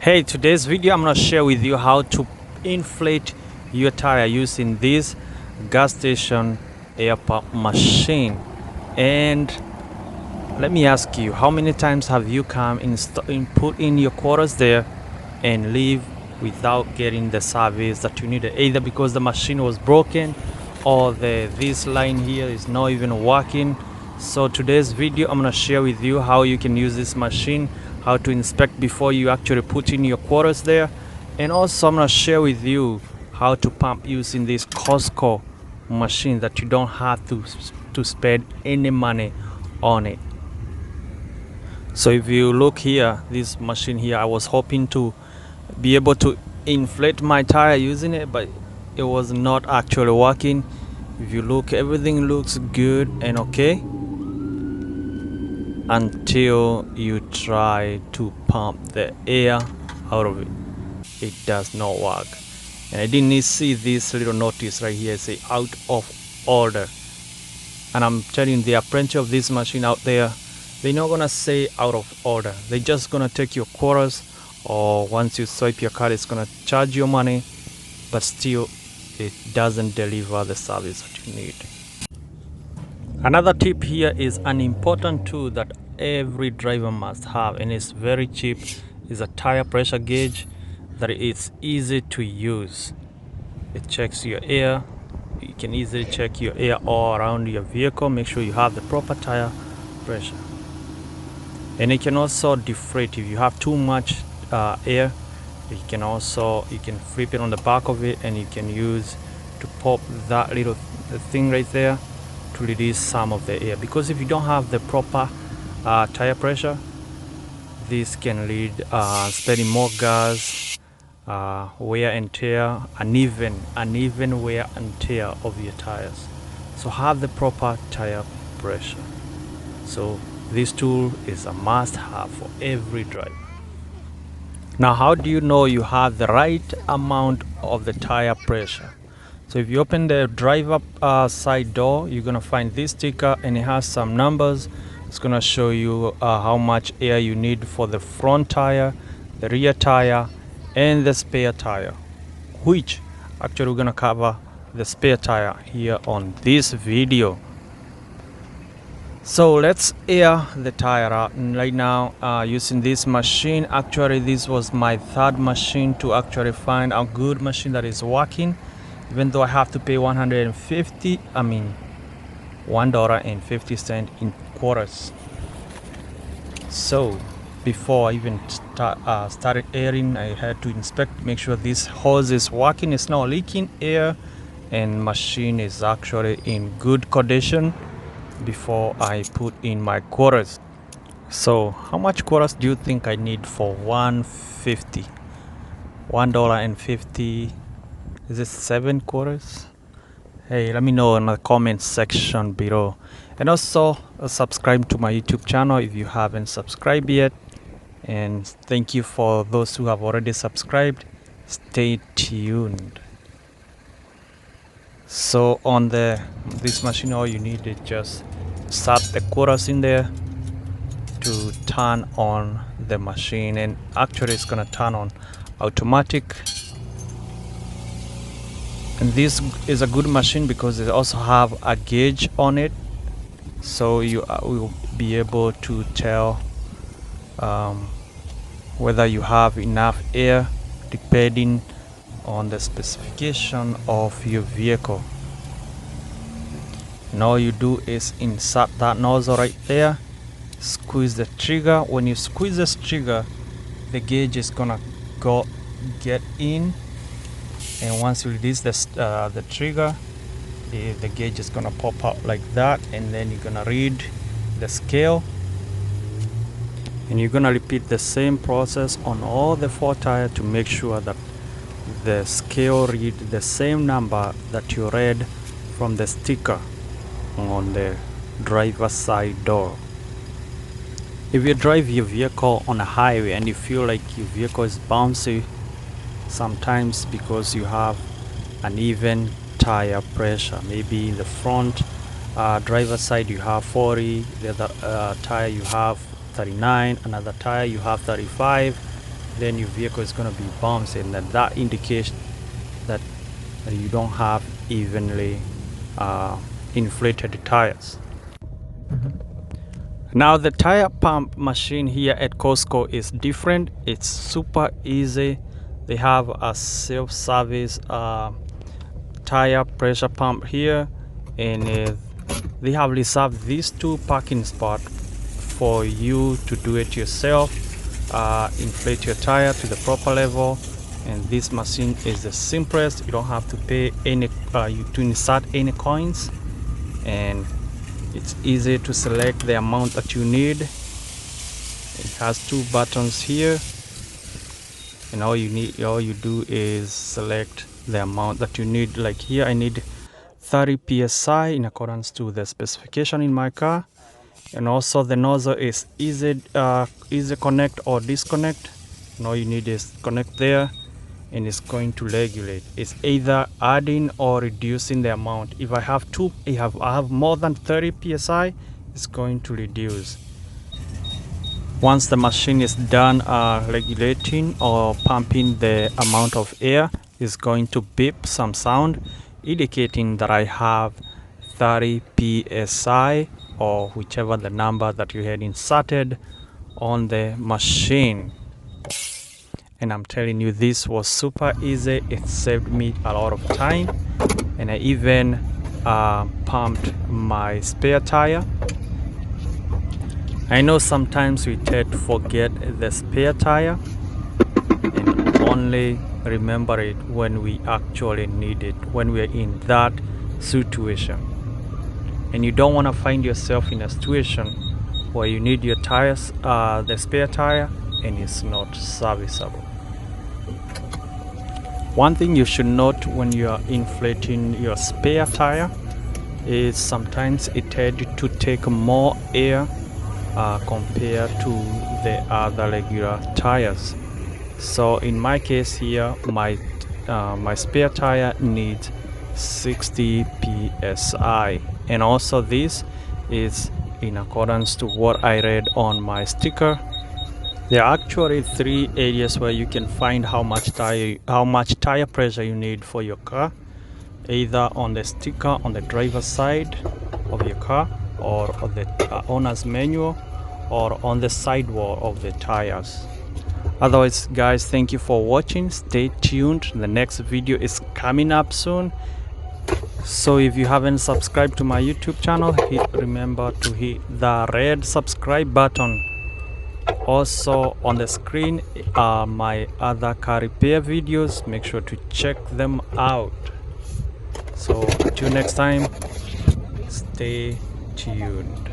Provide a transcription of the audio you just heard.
Hey, today's video I'm gonna share with you how to inflate your tire using this gas station air pump machine. And let me ask you, how many times have you come and put in your quarters there and leave without getting the service that you needed, either because the machine was broken or this line here is not even working? So today's video I'm gonna share with you how you can use this machine, how to inspect before you actually put in your quarters there, and also I'm gonna share with you how to pump using this Costco machine that you don't have to spend any money on it. So if you look here, this machine here, I was hoping to be able to inflate my tire using it, but it was not actually working. If you look, everything looks good and okay until you try to pump the air out of it. It does not work. And I didn't see this little notice right here, say out of order. And I'm telling you, there are plenty of this machine out there. They're not gonna say out of order. They're just gonna take your quarters, or once you swipe your card, it's gonna charge you money, but still it doesn't deliver the service that you need. Another tip here is an important tool that every driver must have, and it's very cheap, is a tire pressure gauge that is easy to use. It checks your air. You can easily check your air all around your vehicle. Make sure you have the proper tire pressure. And it can also deflate if you have too much air. You can flip it on the back of it, and you can use to pop that little thing right there to release some of the air, because if you don't have the proper tire pressure, this can lead spending more gas, wear and tear, uneven wear and tear of your tires. So have the proper tire pressure. So this tool is a must-have for every driver. Now, how do you know you have the right amount of the tire pressure? So if you open the driver side door, you're gonna find this sticker, and it has some numbers. It's gonna show you how much air you need for the front tire, the rear tire, and the spare tire, which actually we're gonna cover the spare tire here on this video. So let's air the tire out right now using this machine. Actually, this was my third machine to actually find a good machine that is working, even though I have to pay $1.50 in quarters. So before I even started airing, I had to inspect, make sure this hose is working, it's not leaking air, and machine is actually in good condition before I put in my quarters. So how much quarters do you think I need for $1.50? Is it 7 quarters? Hey, let me know in the comment section below. And also subscribe to my YouTube channel if you haven't subscribed yet. And thank you for those who have already subscribed. Stay tuned. So on this machine, all you need is just set the quarters in there to turn on the machine, and actually it's gonna turn on automatic. And this is a good machine because it also have a gauge on it, so you will be able to tell whether you have enough air depending on the specification of your vehicle. And all you do is insert that nozzle right there, squeeze the trigger. When you squeeze this trigger, the gauge is gonna get in, and once you release the trigger, the gauge is gonna pop out like that, and then you're gonna read the scale, and you're gonna repeat the same process on all the 4 tires to make sure that the scale read the same number that you read from the sticker on the driver's side door. If you drive your vehicle on a highway and you feel like your vehicle is bouncy sometimes because you have uneven tire pressure, maybe in the front driver's side you have 40, the other tire you have 39, another tire you have 35, then your vehicle is going to be bouncy, and that indicates that you don't have evenly inflated tires. Now the tire pump machine here at Costco is different. It's super easy. They have a self-service tire pressure pump here, and they have reserved these 2 parking spots for you to do it yourself. Inflate your tire to the proper level, and this machine is the simplest. You don't have to pay any to insert any coins, and it's easy to select the amount that you need. It has 2 buttons here, and all you do is select the amount that you need. Like here I need 30 psi in accordance to the specification in my car. And also the nozzle is easy connect or disconnect, and all you need is connect there, and it's going to regulate. It's either adding or reducing the amount. If I have more than 30 psi, it's going to reduce. Once the machine is done regulating or pumping the amount of air, it's going to beep some sound indicating that I have 30 psi, or whichever the number that you had inserted on the machine. And I'm telling you, this was super easy. It saved me a lot of time, and I even pumped my spare tire. I know sometimes we tend to forget the spare tire and only remember it when we actually need it, when we're in that situation. And you don't want to find yourself in a situation where you need your tires, the spare tire, and it's not serviceable. One thing you should note when you are inflating your spare tire is sometimes it tends to take more air compared to the other regular tires. So in my case here, my spare tire needs 60 psi, and also this is in accordance to what I read on my sticker. There are actually 3 areas where you can find how much tire pressure you need for your car, either on the sticker on the driver's side of your car, or on the owner's manual, or on the sidewall of the tires. Otherwise, guys, thank you for watching. Stay tuned. The next video is coming up soon. So if you haven't subscribed to my YouTube channel, remember to hit the red subscribe button. Also on the screen are my other car repair videos. Make sure to check them out. So until next time, stay tuned.